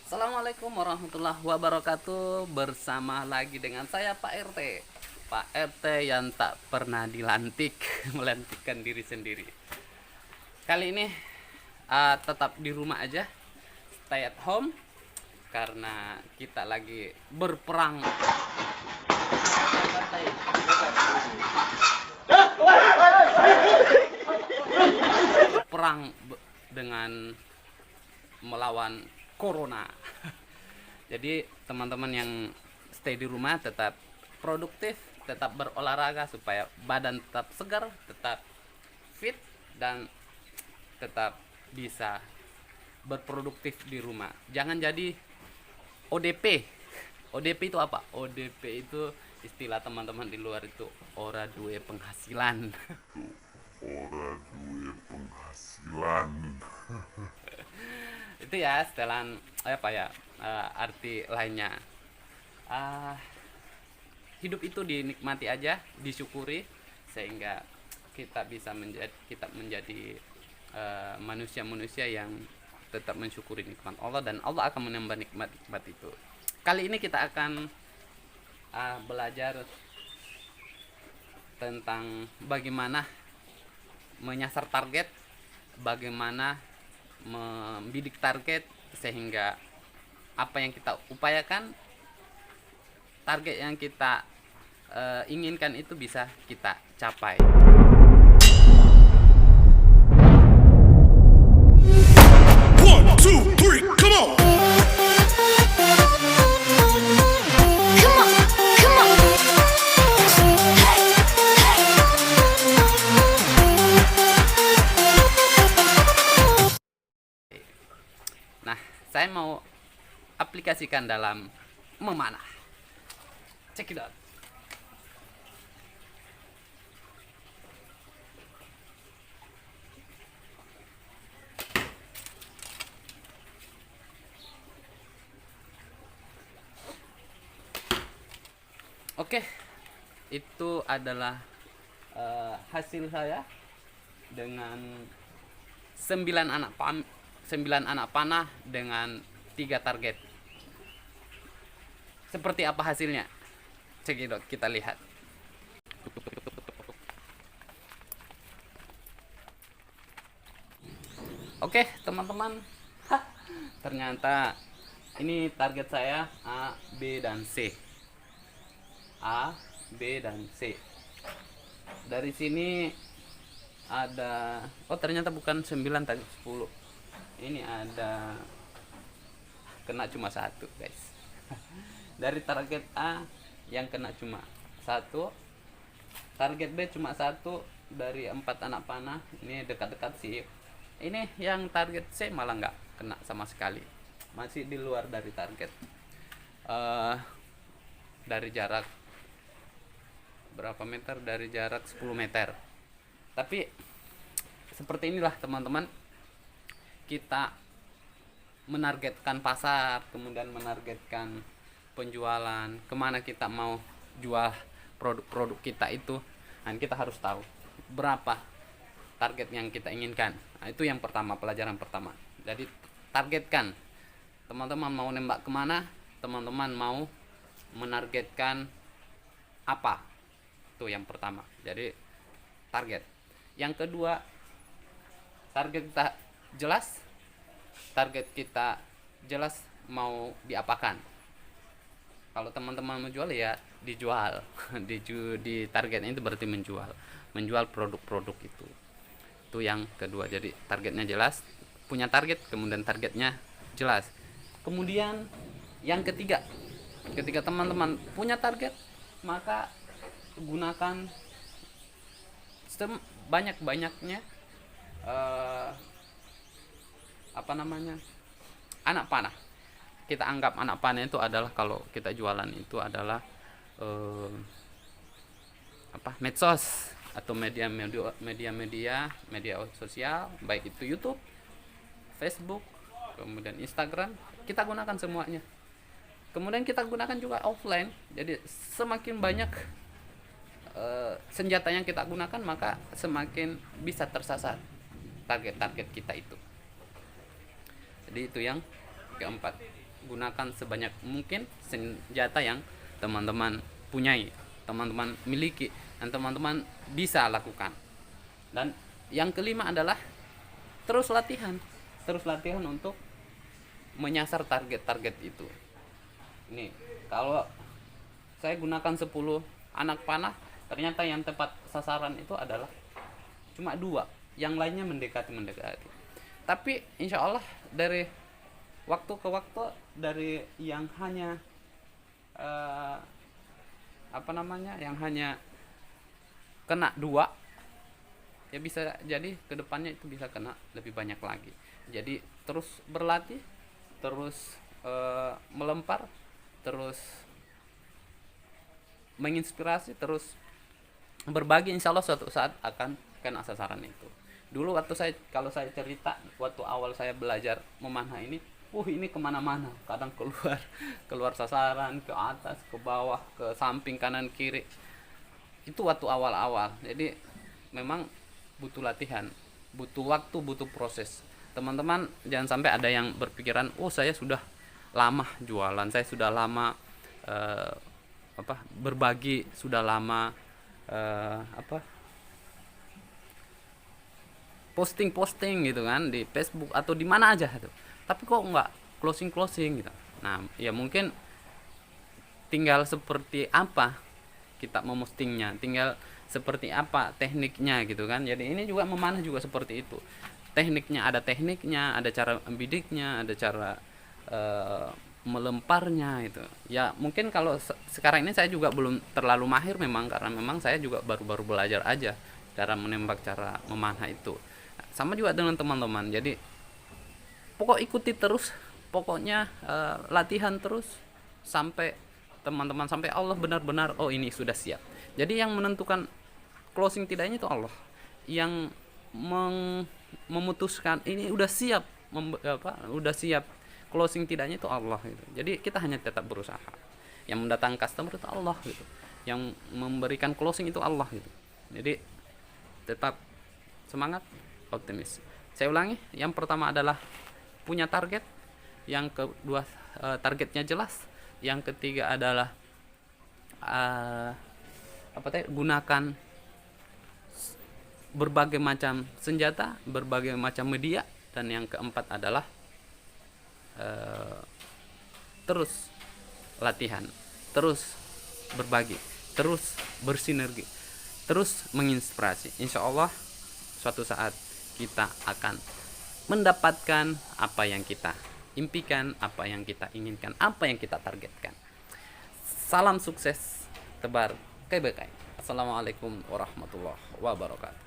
Assalamualaikum warahmatullahi wabarakatuh. Bersama lagi dengan saya Pak RT. Pak RT yang tak pernah dilantik, melantikkan diri sendiri. Kali ini tetap di rumah aja, stay at home, karena kita lagi berperang perang dengan melawan corona. Jadi teman-teman yang stay di rumah tetap produktif, tetap berolahraga supaya badan tetap segar, tetap fit, dan tetap bisa berproduktif di rumah. Jangan jadi ODP. ODP itu apa? ODP itu istilah teman-teman di luar itu ora duwe penghasilan. Ora duwe penghasilan. Itu ya setelan apa ya, arti lainnya. Ah, hidup itu dinikmati aja, disyukuri, sehingga kita menjadi manusia-manusia yang tetap mensyukuri nikmat Allah, dan Allah akan menambah nikmat-nikmat itu. Kali ini kita akan belajar tentang bagaimana menyasar target, bagaimana membidik target, sehingga apa yang kita upayakan, target yang kita inginkan itu bisa kita capai. One, two, three, come on! Come on, come on. Hey, Nah, saya mau aplikasikan dalam memanah. Check it out. Oke, itu adalah hasil saya dengan 9 anak panah dengan 3 target. Seperti apa hasilnya? Cekidot, kita lihat. Oke, teman-teman. Ternyata ini target saya A, B, dan C. A, B, dan C. Dari sini ada, oh ternyata bukan 9 tadi, 10. Ini ada kena cuma 1, guys. Dari target A yang kena cuma 1, target B cuma 1 dari 4 anak panah. Ini dekat-dekat sih. Ini yang target C malah nggak kena sama sekali, masih di luar dari target. Dari jarak berapa meter? Dari jarak 10 meter. Tapi seperti inilah teman-teman, kita menargetkan pasar, kemudian menargetkan penjualan, kemana kita mau jual produk-produk kita itu. Nah, kita harus tahu berapa target yang kita inginkan. Nah, itu yang pertama, pelajaran pertama. Jadi targetkan, teman-teman mau nembak kemana, teman-teman mau menargetkan apa, itu yang pertama. Jadi target. Yang kedua, target kita jelas, mau diapakan. Kalau teman-teman menjual ya dijual. Di targetnya itu berarti menjual produk-produk itu yang kedua. Jadi targetnya jelas, punya target, kemudian targetnya jelas. Kemudian yang ketiga, ketika teman-teman punya target, maka gunakan banyak-banyaknya anak panah. Kita anggap anak panah itu adalah, kalau kita jualan itu adalah medsos atau media sosial, baik itu YouTube, Facebook, kemudian Instagram. Kita gunakan semuanya. Kemudian kita gunakan juga offline. Jadi semakin banyak senjata yang kita gunakan, maka semakin bisa tersasar target-target kita itu. Jadi itu yang keempat. gunakan sebanyak mungkin senjata yang teman-teman punyai, teman-teman miliki, dan teman-teman bisa lakukan. Dan yang kelima adalah terus latihan untuk menyasar target-target itu. Ini kalau saya gunakan 10 anak panah, ternyata yang tepat sasaran itu adalah cuma 2, yang lainnya mendekati. Tapi insya Allah dari waktu ke waktu, dari yang hanya yang hanya kena 2, ya bisa jadi kedepannya itu bisa kena lebih banyak lagi. Jadi terus berlatih, terus melempar, terus menginspirasi, terus berbagi, insya Allah suatu saat akan kena sasaran itu. Dulu kalau saya cerita, waktu awal saya belajar memanah ini kemana-mana, kadang keluar sasaran, ke atas, ke bawah, ke samping, kanan kiri. Itu waktu awal-awal. Jadi memang butuh latihan, butuh waktu, butuh proses. Teman-teman jangan sampai ada yang berpikiran, saya sudah lama jualan, saya sudah lama berbagi, sudah lama posting gitu kan di Facebook atau di mana aja tuh, tapi kok nggak closing gitu. Nah ya mungkin tinggal seperti apa kita memostingnya, tinggal seperti apa tekniknya gitu kan. Jadi ini juga memanah juga seperti itu, tekniknya, ada cara membidiknya, ada cara melemparnya itu. Ya mungkin kalau sekarang ini saya juga belum terlalu mahir memang, karena memang saya juga baru-baru belajar aja cara menembak, cara memanah itu. Sama juga dengan teman-teman. Jadi pokok ikuti terus, pokoknya latihan terus sampai teman-teman, sampai Allah benar-benar ini sudah siap. Jadi yang menentukan closing tidaknya itu Allah, yang memutuskan ini udah siap, udah siap closing tidaknya itu Allah gitu. Jadi kita hanya tetap berusaha. Yang mendatangkan customer itu Allah gitu, yang memberikan closing itu Allah gitu. Jadi tetap semangat, optimis. Saya ulangi, yang pertama adalah punya target, yang kedua targetnya jelas, yang ketiga adalah gunakan berbagai macam senjata, berbagai macam media, dan yang keempat adalah terus latihan, terus berbagi, terus bersinergi, terus menginspirasi. Insya Allah suatu saat kita akan mendapatkan apa yang kita impikan, apa yang kita inginkan, apa yang kita targetkan. Salam sukses, tebar kebekai. Assalamualaikum warahmatullahi wabarakatuh.